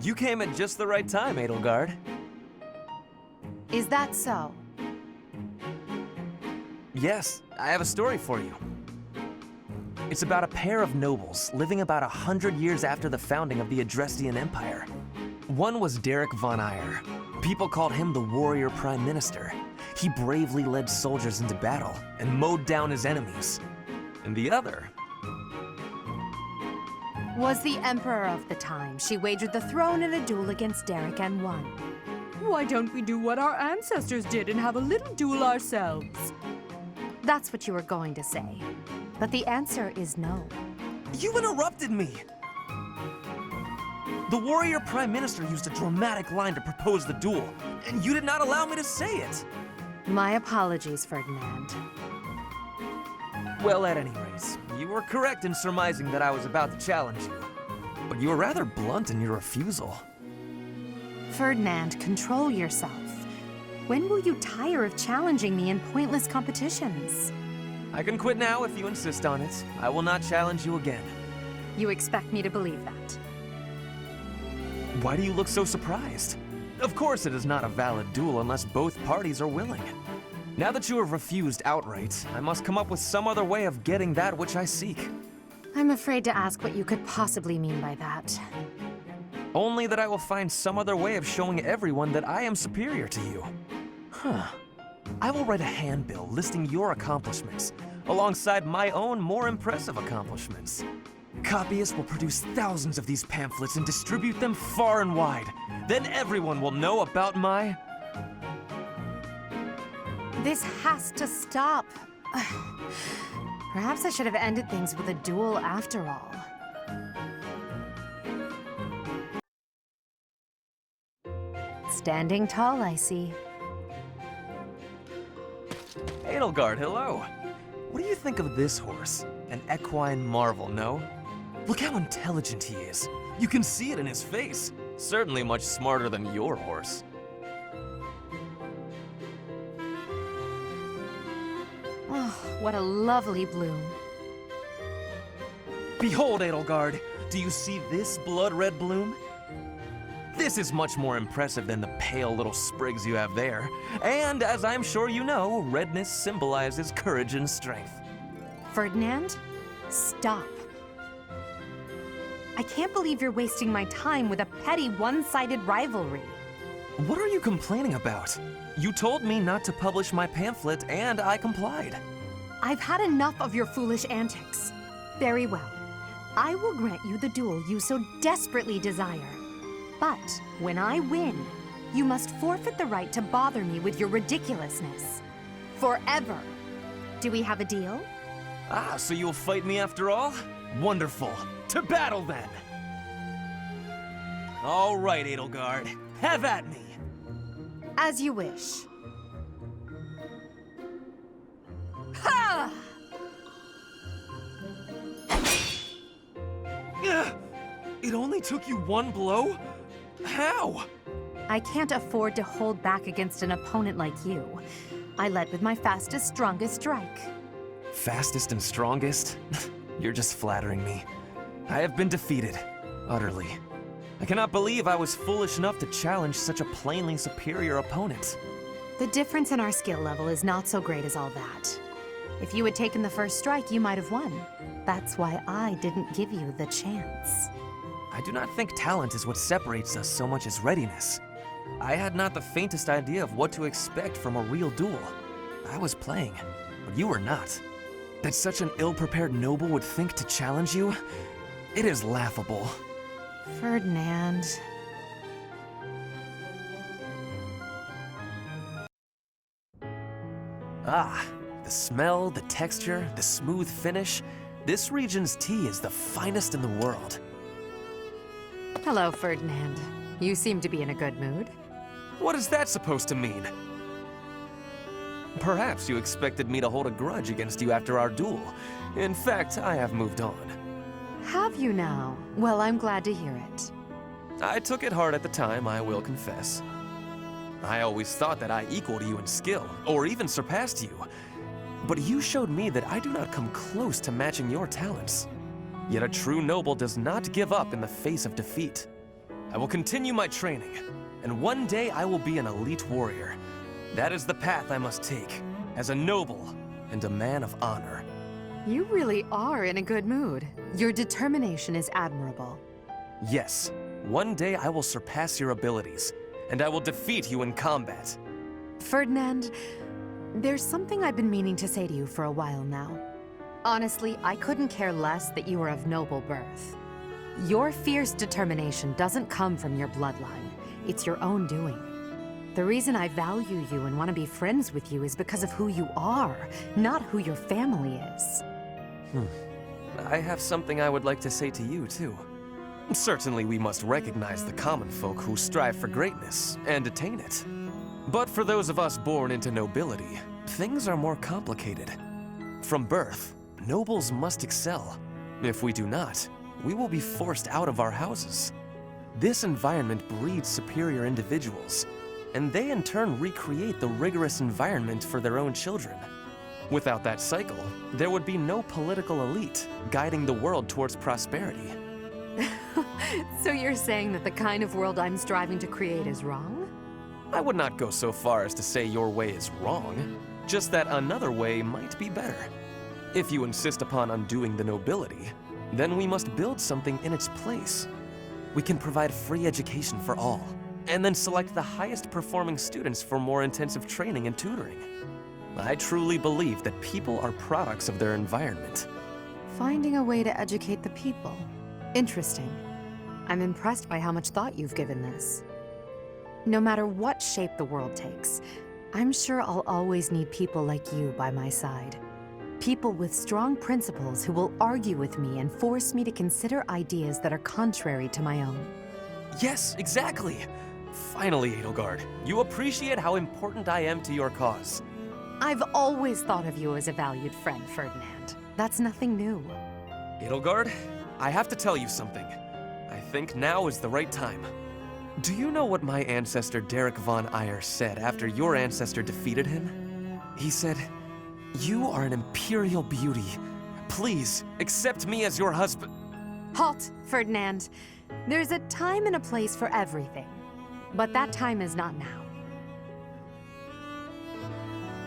You came at just the right time, Edelgard. Is that so? Yes, I have a story for you. It's about a pair of nobles living about 100 years after the founding of the Adrestian Empire. One was Derek von Eyre. People called him the warrior prime minister. He bravely led soldiers into battle and mowed down his enemies. And the other was the emperor of the time. She wagered the throne in a duel against Derek and won. Why don't we do what our ancestors did and have a little duel ourselves? That's what you were going to say. But the answer is no. You interrupted me! The warrior prime minister used a dramatic line to propose the duel, and you did not allow me to say it! My apologies, Ferdinand. Well, at any rate, you were correct in surmising that I was about to challenge you. But you were rather blunt in your refusal. Ferdinand, control yourself. When will you tire of challenging me in pointless competitions? I can quit now if you insist on it. I will not challenge you again. You expect me to believe that? Why do you look so surprised? Of course it is not a valid duel unless both parties are willing. Now that you have refused outright, I must come up with some other way of getting that which I seek. I'm afraid to ask what you could possibly mean by that. Only that I will find some other way of showing everyone that I am superior to you. I will write a handbill listing your accomplishments, alongside my own more impressive accomplishments. Copyists will produce thousands of these pamphlets and distribute them far and wide. Then everyone will know about my... This has to stop. Perhaps I should have ended things with a duel after all. Standing tall, I see. Edelgard, hello. What do you think of this horse? An equine marvel, no? Look how intelligent he is. You can see it in his face. Certainly much smarter than your horse. Oh, what a lovely bloom. Behold, Edelgard. Do you see this blood-red bloom? This is much more impressive than the pale little sprigs you have there. And as I'm sure you know, redness symbolizes courage and strength. Ferdinand, stop. I can't believe you're wasting my time with a petty, one-sided rivalry. What are you complaining about? You told me not to publish my pamphlet, and I complied. I've had enough of your foolish antics. Very well. I will grant you the duel you so desperately desire. But when I win, you must forfeit the right to bother me with your ridiculousness. Forever. Do we have a deal? Ah, so you'll fight me after all? Wonderful. To battle, then! All right, Edelgard. Have at me! As you wish. Ha! It only took you one blow? How? I can't afford to hold back against an opponent like you. I led with my fastest, strongest strike. Fastest and strongest? You're just flattering me. I have been defeated. Utterly. I cannot believe I was foolish enough to challenge such a plainly superior opponent. The difference in our skill level is not so great as all that. If you had taken the first strike, you might have won. That's why I didn't give you the chance. I do not think talent is what separates us so much as readiness. I had not the faintest idea of what to expect from a real duel. I was playing, but you were not. That such an ill-prepared noble would think to challenge you? It is laughable. Ferdinand. Ah, the smell, the texture, the smooth finish. This region's tea is the finest in the world. Hello, Ferdinand. You seem to be in a good mood. What is that supposed to mean? Perhaps you expected me to hold a grudge against you after our duel. In fact, I have moved on. Have you now? Well, I'm glad to hear it. I took it hard at the time, I will confess. I always thought that I equaled you in skill, or even surpassed you. But you showed me that I do not come close to matching your talents. Yet a true noble does not give up in the face of defeat. I will continue my training, and one day I will be an elite warrior. That is the path I must take, as a noble and a man of honor. You really are in a good mood. Your determination is admirable. Yes, one day I will surpass your abilities, and I will defeat you in combat. Ferdinand, there's something I've been meaning to say to you for a while now. Honestly, I couldn't care less that you are of noble birth. Your fierce determination doesn't come from your bloodline. It's your own doing. The reason I value you and want to be friends with you is because of who you are, not who your family is. I have something I would like to say to you, too. Certainly we must recognize the common folk who strive for greatness and attain it. But for those of us born into nobility, things are more complicated. From birth, nobles must excel. If we do not, we will be forced out of our houses. This environment breeds superior individuals, and they in turn recreate the rigorous environment for their own children. Without that cycle, there would be no political elite guiding the world towards prosperity. So you're saying that the kind of world I'm striving to create is wrong? I would not go so far as to say your way is wrong, just that another way might be better. If you insist upon undoing the nobility, then we must build something in its place. We can provide free education for all, and then select the highest performing students for more intensive training and tutoring. I truly believe that people are products of their environment. Finding a way to educate the people. Interesting. I'm impressed by how much thought you've given this. No matter what shape the world takes, I'm sure I'll always need people like you by my side. People with strong principles who will argue with me and force me to consider ideas that are contrary to my own. Yes, exactly! Finally, Edelgard, you appreciate how important I am to your cause. I've always thought of you as a valued friend, Ferdinand. That's nothing new. Edelgard, I have to tell you something. I think now is the right time. Do you know what my ancestor Derek von Eyre said after your ancestor defeated him? He said, "You are an imperial beauty. Please, accept me as your husband." Halt, Ferdinand. There's a time and a place for everything. But that time is not now.